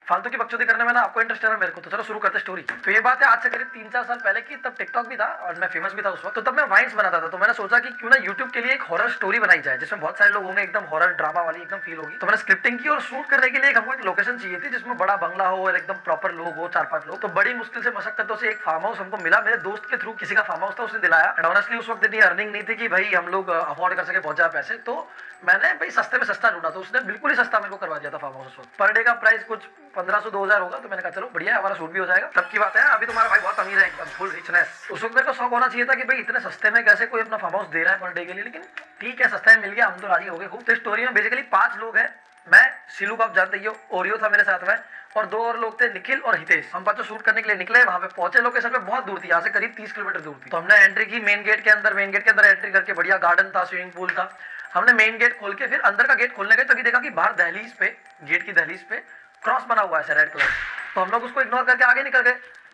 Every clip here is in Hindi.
फालतू की बकचोदी करने में ना आपको इंटरेस्ट है ना मेरे को, तो चलो शुरू करते स्टोरी। तो ये बात है आज से करीब 3-4 साल पहले की, तब टिकटॉक भी था और मैं फेमस भी था उस वक्त। तो तब मैं वाइन्स बनाता था, तो मैंने सोचा कि क्यों ना यूट्यूब के लिए एक हॉरर स्टोरी बनाई जाए जिसमें बहुत सारे लोग होंगे, एकदम हॉरर ड्रामा वाली एकदम फील होगी। तो मैंने स्क्रिप्टिंग की और शूट करने के लिए हमको एक लोकेशन चाहिए थी जिसमें बड़ा बंगला हो और एकदम प्रॉपर लोग हो, 4-5 लोग। तो बड़ी मुश्किल से मशक्कतों से एक फार्म हाउस हमको मिला, मेरे दोस्त के थ्रू किसी का फार्म हाउस था, उसने दिलाया। एंड ऑनेस्टली उस वक्त इतनी अर्निंग नहीं थी कि भाई हम लोग अफोर्ड कर सके बहुत ज्यादा पैसे, तो मैंने भाई सस्ते में सस्ता ढूंढा, तो उसने बिल्कुल ही सस्ता मेरे को करवा दिया था फार्म हाउस। पर डे का प्राइस कुछ 1500-2000 होगा। तो मैंने कहा चलो बढ़िया है, हमारा शूट भी हो जाएगा। तब की बात है, अभी तुम्हारा भाई बहुत अमीर है, एकदम फुल रिचनेस। उस वक्त मेरे को शौक होना चाहिए था कि भाई इतने सस्ते में कैसे कोई अपना फार्म हाउस दे रहा है पर डे के लिए, लेकिन ठीक है सस्ता में मिल गया, हम तो राजी हो गए खूब। तो स्टोरी में बेसिकली 5 लोग हैं, मैं, सिलू को आप जानते ही हो, ओरियो था मेरे साथ में, और 2 और लोग थे, निखिल और हितेश। हम पांचों शूट करने के लिए निकले। वहां पे पहुंचे, लोकेशन पे बहुत दूर थी, यहाँ से करीब 30 किलोमीटर दूर थी। तो हमने एंट्री की मेन गेट के अंदर एंट्री करके, बढ़िया गार्डन था, स्विमिंग पूल था। हमने मेन गेट खोल के फिर अंदर का गेट खोलने गए, तभी देखा कि बाहर दहलीज पे, गेट की दहलीज पे क्रॉस बना हुआ है रेड कलर। तो हम लोग उसको इग्नोर करके आगे निकल गए।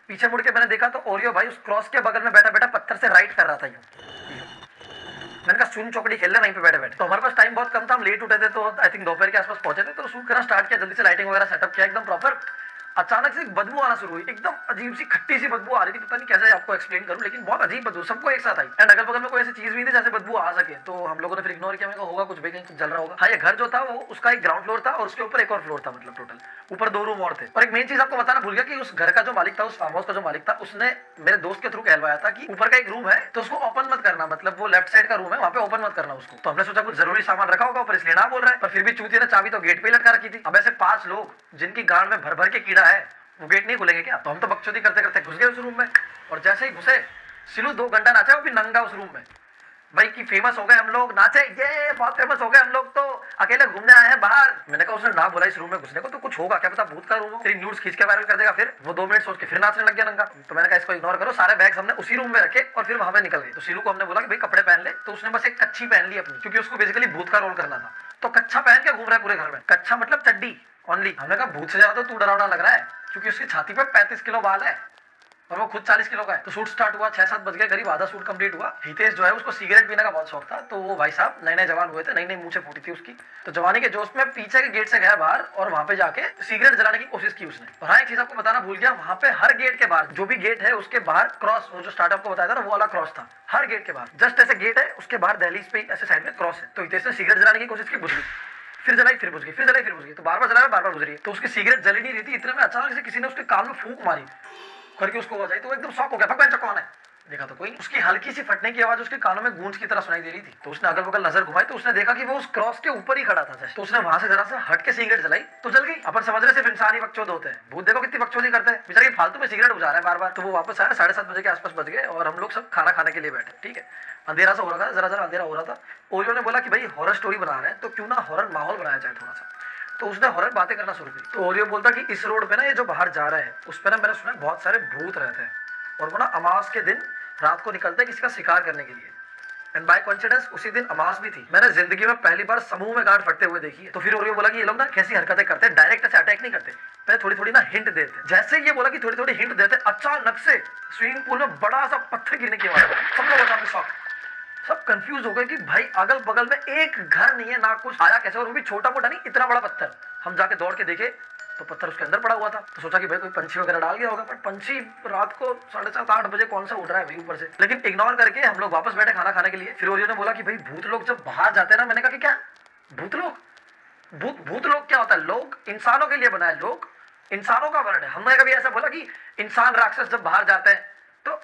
पीछे मुड़ के मैंने देखा तो ओरियो भाई उस क्रॉस के बगल में बैठा बैठा पत्थर से राइट कर रहा था। मैंने कहा सुन चौकड़ी खेल रहे वहीं पे बैठे बैठे। तो हमारे पास टाइम बहुत कम था, हम लेट उठे थे, तो आई थिंक दोपहर के आसपास पहुंचे थे। तो शूट करना स्टार्ट किया, जल्दी से लाइटिंग वगैरह सेटअप किया एकदम प्रॉपर। अचानक से एक बदबू आना शुरू हुई, एकदम अजीब सी खट्टी सी बदबू आ रही थी, पता नहीं कैसे आपको एक्सप्लेन करूं, लेकिन बहुत अजीब बदबू सबको एक साथ आई। एंड अगल बगल में कोई ऐसी चीज भी थी जैसे बदबू आ सके। तो हम लोगों ने फिर इग्नोर किया, मेरे को होगा कुछ भी, कहीं कुछ जल रहा होगा। हाँ, ये घर जो था वो उसका एक ग्राउंड फ्लोर था और उसके ऊपर एक और फ्लोर था, मतलब टोटल ऊपर 2 रूम और थे। और एक मेन चीज आपको बताना भूल गया कि उस घर का जो मालिक था, उस फार्म हाउस का जो मालिक था, उसने मेरे दोस्त के थ्रू कहलवाया था कि ऊपर का एक रूम है तो उसको ओपन मत करना, मतलब वो लेफ्ट साइड का रूम है, वहां पे ओपन मत करना उसको। तो हमने सोचा कुछ जरूरी सामान रखा होगा ऊपर, इसलिए ना बोल रहा है। पर फिर भी चूतिया ने चाबी तो गेट पे लटका रखी थी। अब ऐसे 5 लोग जिनकी गांड में भर भर के कीड़ा है, वो गेट नहीं खुलेंगे क्या? तो हम तो बकचोदी करते करते घुस गए उस रूम में। और जैसे ही घुसे, सिलू 2 घंटा नाचा, वो भी नंगा उस रूम में। भाई की फेमस हो गए हम लोग, नाचे, ये बहुत फेमस हो गए हम लोग, तो अकेले घूमने आए हैं बाहर। मैंने कहा उसने ना बोला इस रूम में घुसने को, तो कुछ होगा क्या पता भूत का रूम हो, तेरी न्यूड्स खींच के वायरल कर देगा। फिर वो 2 मिनट सोच के फिर नाचने लग गया नंगा। तो मैंने कहा इसको इग्नोर करो। सारे बैग्स हमने उसी रूम में रखे और फिर वहां पे निकल गए। तो सिलू को हमने बोला कि भाई कपड़े पहन ले, तो उसने बस एक कच्छी पहन ली अपनी, क्योंकि उसको बेसिकली भूत का रोल करना था। तो कच्छा पहन के घूम रहा है पूरे घर में, कच्छा मतलब चड्डी ओनली। हमने कहा भूत से ज्यादा तो तू डरावना लग रहा है, क्योंकि उसकी छाती पे 35 किलो बाल है और वो खुद 40 किलो का है। तो शूट स्टार्ट हुआ, 6-7 बज गए करीब, आधा शूट कंप्लीट हुआ। हितेश जो है उसको सिगरेट पीने का बहुत शौक था, तो वो भाई साहब नए जवान हुए थे, नई मूंछें फूटी थी उसकी, तो जवानी के जोश में पीछे के गेट से गया बाहर और वहां पे जाके सिगरेट जलाने की कोशिश की उसने। और हाँ, एक चीज आपको बताना भूल गया, वहां पे हर गेट के बाहर, जो भी गेट है उसके बाहर क्रॉस, वो जो स्टार्ट आपको बताया था ना, वो वाला क्रॉस था हर गेट के बाहर। जस्ट ऐसे गेट है, उसके बाहर दहलीज पे ऐसे साइड में क्रॉस है। तो हितेश ने सिगरेट जलाने की कोशिश की, बुझ गई, फिर जलाई, फिर बुझ गई, फिर जलाई, फिर बुझ गई। तो बार-बार जलाया, बार-बार बुझ रही है। तो उसकी सिगरेट जली नहीं रही थी, इतने में अचानक से किसी ने उसके कान में फूंक मारी करके उसको आवाज आई। तो वो एकदम शॉक हो गया, भगवान कौन है? देखा तो कोई। उसकी हल्की सी फटने की आवाज उसके कानों में गूंज की तरह सुनाई दे रही थी। तो उसने अगल बगल नजर घुमाई, तो उसने देखा कि वो उस क्रॉस के ऊपर ही खड़ा था। तो उसने वहां से जरा सा हट के सिगरेट जलाई, तो जल गई। अपन समझ रहे सिर्फ इंसान ही बकचोद होते हैं, भूत देखो कितनी बकचोदी करते हैं, बेचारे फालतू में सिगरेट बुझा रहा है बार बार। तो वो वापस आया, 7:30 बजे के आसपास बज गए और हम लोग सब खाना खाने के लिए बैठे। ठीक है, अंधेरा सा हो रहा था, जरा जरा अंधेरा हो रहा था। ओरियो ने बोला कि भाई हॉरर स्टोरी बना रहे हैं, तो क्यों ना हॉरर माहौल बनाया जाए थोड़ा सा। तो उसने हॉरर बातें करना शुरू की। तो ओरियो बोलता कि इस रोड पे ना, ये जो बाहर जा रहा है, उस पे ना मैंने सुना बहुत सारे भूत रहते हैं और वो ना अमावस के दिन रात को निकलते हैं किसी का शिकार करने के लिए। एंड बाय कोइंसिडेंस उसी दिन अमावस भी थी। मैंने जिंदगी में पहली बार समूह में गांड फटते हुए देखी है। तो फिर ओरियो बोला कि ये लोग ना कैसी हरकतें करते हैं, डायरेक्ट ऐसे अटैक नहीं करते, पहले थोड़ी थोड़ी ना हिंट देते। जैसे ये बोला कि थोड़ी थोड़ी हिंट देते, अचानक से स्विमिंग पूल में बड़ा सा पत्थर गिरने की आवाज। सब लोग अचानक शॉक, सब कंफ्यूज हो गए कि भाई अगल बगल में एक घर नहीं है, ना कुछ, आया कैसे, और वो भी छोटा मोटा नहीं, इतना बड़ा पत्थर। हम जाके दौड़ के देखे तो पत्थर उसके अंदर पड़ा हुआ था। तो सोचा कि भाई कोई पंछी वगैरह डाल गया होगा, पर पंछी रात को 7:30-8 बजे कौन सा उड़ रहा है भाई ऊपर से। लेकिन इग्नोर करके हम लोग वापस बैठे खाना खाने के लिए। फिर ओरियो ने बोला कि भाई भूत लोग जब बाहर जाते हैं ना, मैंने कहा कि क्या भूत लोग, भूत लोग क्या होता है? लोग इंसानों के लिए बना है, लोग इंसानों का वर्ड है। हमने कभी ऐसा बोला कि इंसान राक्षस जब बाहर जाते हैं, तो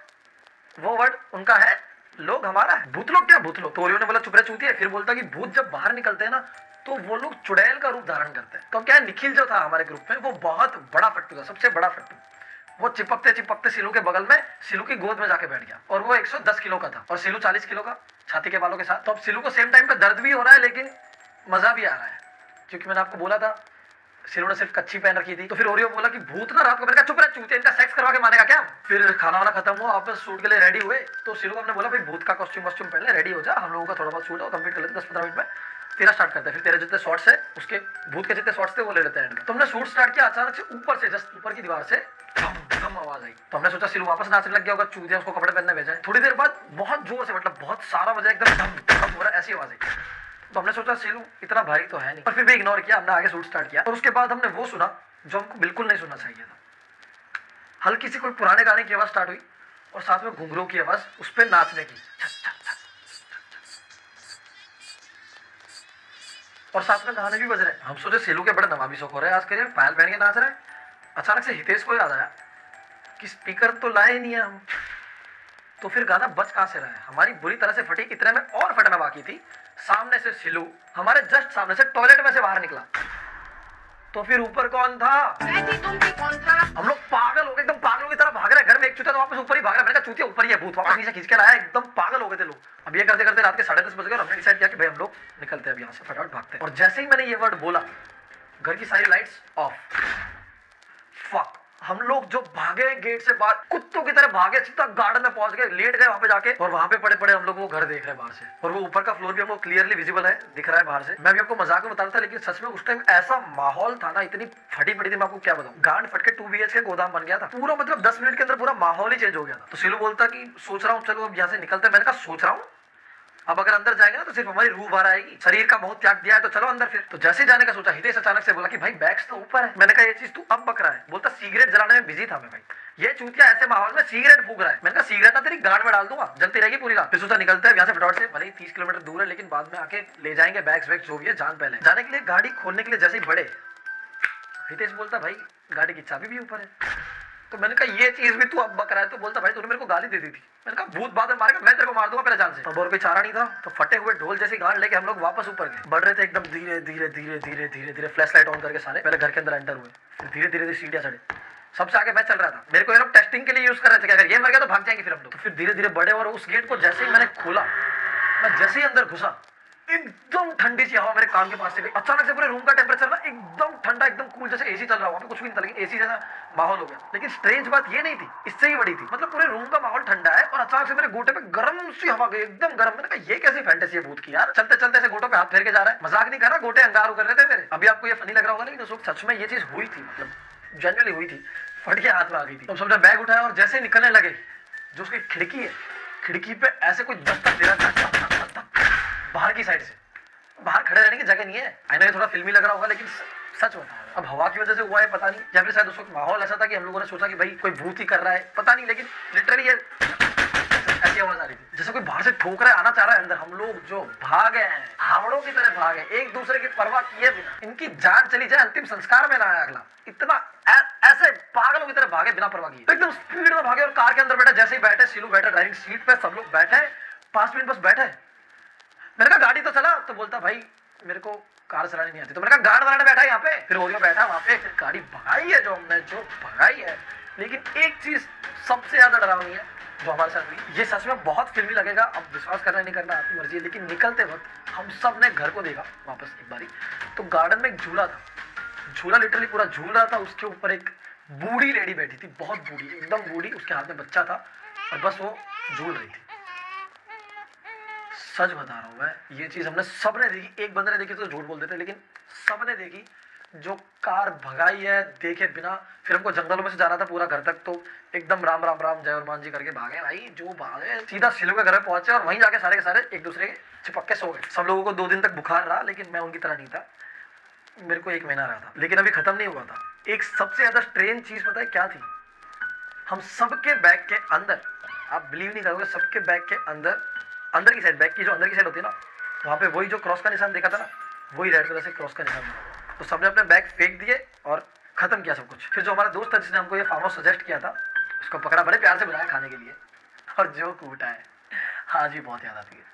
वो वर्ड उनका है, लोग हमारा है। भूत लोग क्या भूत लोग? तो ओरियो ने बोला चुप रह चूतिया। फिर बोलता कि भूत जब बाहर निकलते हैं ना, तो वो लोग चुड़ैल का रूप धारण करते हैं। तो क्या निखिल जो था हमारे ग्रुप में, वो बहुत बड़ा फट्टू था, सबसे बड़ा फट्टू। वो चिपकते चिपकते सिलू के बगल में, सिलू की गोद में जाके बैठ गया। और वो 110 किलो का था और सिलू 40 किलो का, छाती के बालों के साथ। तो अब सिलू को सेम टाइम पे दर्द भी हो रहा है, लेकिन मजा भी आ रहा है, क्योंकि मैंने आपको बोला था सिलू ने सिर्फ कच्ची पहन रखी थी। तो फिर ओरियो बोला कि भूत ना रात को, मैंने कहा चुप रह चूतिया, इनका सेक्स करवा के मानेगा क्या? फिर खाना वाना खत्म हुआ, वापस शूट के लिए रेडी हुए। तो सिलू को हमने बोला भाई भूत का कॉस्ट्यूम पहन ले, रेडी हो जा, हम लोगों का थोड़ा बहुत शूट है, कंप्लीट कर लेते 10-15 मिनट में, तेरा स्टार्ट करते हैं। फिर तेरे जितने शॉट्स है, उसके भूत के जितने शॉट्स थे वो ले लेते हैं। तो हमने शूट स्टार्ट किया, अचानक से ऊपर से, जस्ट ऊपर की दीवार से धम आवाज आई। तो हमने सोचा सिलू वापस नाचने लग गया होगा, चूतिया उसको कपड़े पहनने भेजा है। थोड़ी देर बाद बहुत जोर से, मतलब बहुत सारा बजा, एकदम धम हो रहा है, ऐसी आवाज आई। तो हमने सोचा सिलू इतना भारी तो है नहीं, पर फिर भी इग्नोर किया, हमने आगे शूट स्टार्ट किया। और उसके बाद हमने वो सुना जो हमको बिल्कुल नहीं सुनना चाहिए था। हल्की सी कोई पुराने गाने की आवाज स्टार्ट हुई और साथ में घुंघरू की आवाज, उस पर नाचने की, और साथ में गाने भी बज रहे हैं। हम सोचे सीलू के बड़े नवाबी शौक हो रहे हैं आज, करिए पायल पहन के नाच रहे हैं। अचानक से हितेश को याद आया कि स्पीकर तो लाए नहीं है हम, तो फिर गाना बच कहां से रहा है। हमारी बुरी तरह से फटी, इतने में और फटना बाकी थी। सामने से सिलू हमारे जस्ट सामने से टॉयलेट में से बाहर निकला। तो फिर ऊपर कौन था? तुम भी कौन था? हम लोग पागल हो गए, एकदम पागलों की तरह भाग रहे हैं। घर में एक चूतिया तो वापस ऊपर ही भाग रहा है। मैंने कहा चूतिया ऊपर ही है, भूत वापस नीचे खींच के लाया। एकदम पागल हो गए थे लोग। अब ये करते करते रात के 10:30 बज गए और हमने डिसाइड किया कि भाई हम लोग निकलते हैं अब यहाँ से, फटाफट भागते हैं। और जैसे ही मैंने ये वर्ड बोला, घर की सारी लाइट्स ऑफ। फक। हम लोग जो भागे गेट से बाहर, कुत्तों की तरह भागे, सीधा गार्डन में पहुंच गए, लेट गए वहां पे जाके, और वहां पे पड़े पड़े हम लोग वो घर देख रहे हैं बाहर से। और वो ऊपर का फ्लोर भी हमको क्लियरली विजिबल है, दिख रहा है बाहर से। मैं भी आपको मजाक में बता रहा था, लेकिन सच में उस टाइम ऐसा माहौल था ना, इतनी फटी पड़ी थी, मैं आपको क्या बताऊं। गांड फट के 2 BHK गोदाम बन गया था पूरा। मतलब 10 मिनट के अंदर पूरा माहौल ही चेंज हो गया था। तो सिलू बोलता कि सोच रहा हूँ चलो अब यहाँ से निकलते हैं। मैंने कहा सोच रहा हूँ, अब अगर अंदर जाएंगे ना तो सिर्फ हमारी रूह बाहर आएगी। शरीर का बहुत त्याग दिया है तो चलो अंदर फिर। तो जैसे जाने का सोचा, हितेश अचानक से बोला कि भाई बैग्स तो ऊपर है। मैंने कहा ये चीज तू अब बक रहा है। बोलता सिगरेट जलाने में बिजी था मैं भाई। ये चूतिया ऐसे माहौल में सिगरेट फूक रहा है। मैंने कहा सिगरेट ना तेरी गांड में डाल दूंगा, जलती रहेगी पूरी रात। फिर सोचा निकलते हैं यहाँ से फटाफट से, भले ही 30 किलोमीटर दूर है, लेकिन बाद में आके ले जाएंगे बैग्स वैग्स जो भी है, जान पहले। जाने के लिए गाड़ी खोलने के लिए जैसे ही बढ़े, हितेश बोलता भाई गाड़ी की चाबी भी ऊपर है। तो मैंने कहा ये चीज भी तू अब बक रहा है। तो बोलता भाई तूने मेरे को गाली दे दी थी। मैंने कहा भूत बाद में मारेगा, मैं तेरे को मार दूंगा पहले जान से। अब और कोई चारा नहीं था, तो फटे हुए ढोल जैसी गांड लेके हम लोग वापस ऊपर गए। बढ़ रहे थे एकदम धीरे धीरे धीरे धीरे धीरे धीरे, फ्लैश लाइट ऑन करके सारे पहले घर के अंदर एंटर हुए। फिर धीरे धीरे सीढ़ियां चढ़े। सबसे आगे मैं चल रहा था। मेरे को ये लोग टेस्टिंग के लिए यूज कर रहे थे कि अगर ये मर गया तो भाग जाएंगे फिर हम लोग। तो फिर धीरे धीरे बढ़े, और उस गेट को जैसे ही मैंने खोला, मैं जैसे ही अंदर घुसा, एकदम ठंडी सी हवा मेरे कान के पास से गई। अचानक से पूरे रूम का टेम्परेचर ना एकदम ठंडा, एकदम कूल, जैसे एसी चल रहा हो। वहां पे कुछ भी नहीं था, लेकिन एसी जैसा माहौल हो गया। लेकिन स्ट्रेंज बात ये नहीं थी, इससे ही बड़ी थी। मतलब पूरे रूम का माहौल ठंडा है और अचानक से मेरे गोटे पे गर्म सी हवा गई, एकदम गर्म। मैंने कहा ये कैसी फैंटेसी है भूत की यार। चलते चलते ऐसे गोटों पे हाथ फेर के जा रहा है। मजाक नहीं कर रहा, गोटे अंगारू कर रहे थे मेरे। अभी आपको ये फनी लग रहा होगा, लेकिन उस वक्त सच में ये चीज हुई थी, मतलब जनरली हुई थी। फट के हाथ में आ गई थी। तो सबने बैग उठाया और जैसे निकलने लगे, जो उसकी खिड़की है, खिड़की पे ऐसे कोई दस्तक दे रहा बाहर की साइड से। बाहर खड़े रहने की जगह नहीं है। आई नो ये थोड़ा फिल्मी लग रहा होगा, लेकिन सच बता रहा हूं। अब हवा की वजह से हुआ है पता नहीं, या फिर शायद उस वक्त माहौल ऐसा था कि हम लोगों ने सोचा कि भाई कोई भूत ही कर रहा है, पता नहीं। लेकिन लिटरली ये ऐसी आवाज आ रही थी जैसे कोई बाहर से ठोक रहा है, आना चाह रहा है अंदर। हम लोग जो भागे हैं, हावड़ों की तरह भागे, एक दूसरे की परवाह किए बिना। इनकी जान चली जाए, अंतिम संस्कार में ना आया अगला। इतना ऐसे पागलों की तरह भागे बिना परवाह किए, एकदम स्पीड में भागे। और कार के अंदर बैठा, जैसे ही बैठे, सिलू बैठा ड्राइविंग सीट पे, सब लोग बैठे 5 मिनट बस बैठे। मैंने कहा गाड़ी तो चला। तो बोलता भाई मेरे को कार चलानी नहीं आती। तो मैंने कहा गार्ड वाला बैठा है यहाँ पे। फिर ओरियो बैठा वहां पे। फिर गाड़ी भगाई है जो हमने, जो भगाई है। लेकिन एक चीज सबसे ज्यादा डरावनी है जो हमारे साथ हुई। ये सच में बहुत फिल्मी लगेगा, अब विश्वास करना नहीं करना आपकी मर्जी है। लेकिन निकलते वक्त हम सब ने घर को देखा वापस एक बारी, तो गार्डन में एक झूला था। झूला लिटरली पूरा झूल रहा था। उसके ऊपर एक बूढ़ी लेडी बैठी थी, बहुत बूढ़ी, एकदम बूढ़ी। उसके हाथ में बच्चा था और बस वो झूल रही थी। सच बता रहा हूं मैं, ये चीज हमने सबने देखी। एक बंदे ने देखी तो झूठ बोल देते, लेकिन सबने देखी। जो कार भगाई है देखे बिना। फिर हमको जंगलों में से जाना था पूरा घर तक, तो एकदम राम राम राम जय हनुमान जी करके भागे भाई। जो भागे सीधा सिलू के घर में पहुंचे और वहीं जाके सारे के सारे एक दूसरे के चिपक के सो गए। सब लोगों को 2 दिन तक बुखार रहा, लेकिन मैं उनकी तरह नहीं था। मेरे को 1 महीना रहा था, लेकिन अभी खत्म नहीं हुआ था। एक सबसे ज्यादा स्ट्रेंज चीज पता है क्या थी? हम सबके बैग के अंदर, आप बिलीव नहीं करोगे, सबके बैग के अंदर, अंदर की साइड, बैग की जो अंदर की साइड होती है ना, वहां पे वही जो क्रॉस का निशान देखा था ना, वही रेड कलर से क्रॉस का निशान था। तो सबने अपने बैग फेंक दिए और खत्म किया सब कुछ। फिर जो हमारा दोस्त था जिसने हमको ये फार्म हाउस सजेस्ट किया था, उसको पकड़ा, बड़े प्यार से बुलाया खाने के लिए, और जो कूटा है आज भी बहुत याद आती है।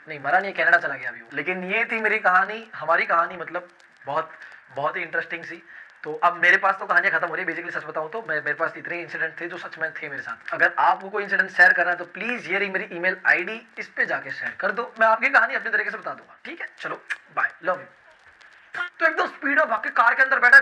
नहीं मरा नहीं, कनाडा चला गया अभी वो। लेकिन ये थी मेरी कहानी, हमारी कहानी, मतलब बहुत बहुत ही इंटरेस्टिंग सी। तो अब मेरे पास तो कहानियां खत्म हो रही है। बेसिकली सच बताऊं तो मेरे पास इतने इंसिडेंट थे जो सच में थे मेरे साथ। अगर आपको कोई इंसिडेंट शेयर करना है तो प्लीज ये रही मेरी ईमेल आईडी, इस पे जाके शेयर कर दो। मैं आपकी कहानी अपने तरीके से बता दूंगा, ठीक है? चलो बाय, लव यू। तो एकदम स्पीड में भाग के कार के अंदर बैठा